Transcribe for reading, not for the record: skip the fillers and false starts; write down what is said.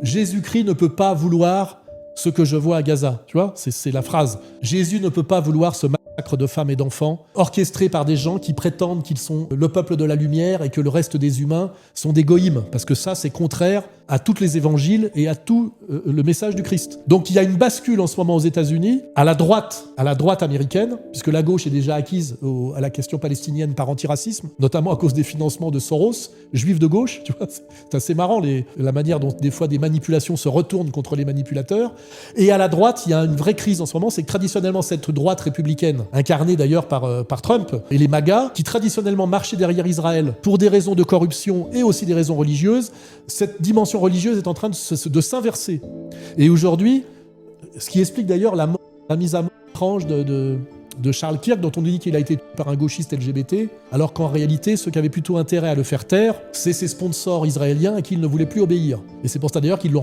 Jésus-Christ ne peut pas vouloir ce que je vois à Gaza. Tu vois, c'est la phrase. Jésus ne peut pas vouloir ce massacre de femmes et d'enfants orchestré par des gens qui prétendent qu'ils sont le peuple de la lumière et que le reste des humains sont des goïms. Parce que ça, c'est contraire à tous les évangiles et à tout le message du Christ. Donc il y a une bascule en ce moment aux États-Unis, à la droite américaine, puisque la gauche est déjà acquise à la question palestinienne par antiracisme, notamment à cause des financements de Soros, juifs de gauche. Tu vois, c'est assez marrant la manière dont des fois des manipulations se retournent contre les manipulateurs. Et à la droite, il y a une vraie crise en ce moment, c'est que traditionnellement cette droite républicaine, incarnée d'ailleurs par Trump et les MAGA, qui traditionnellement marchaient derrière Israël pour des raisons de corruption et aussi des raisons religieuses, cette dimension religieuse est en train de s'inverser. Et aujourd'hui, ce qui explique d'ailleurs la mise à mort étrange de Charles Kirk, dont on dit qu'il a été tué par un gauchiste LGBT, alors qu'en réalité, ceux qui avaient plutôt intérêt à le faire taire, c'est ses sponsors israéliens à qui il ne voulait plus obéir. Et c'est pour ça d'ailleurs qu'ils l'ont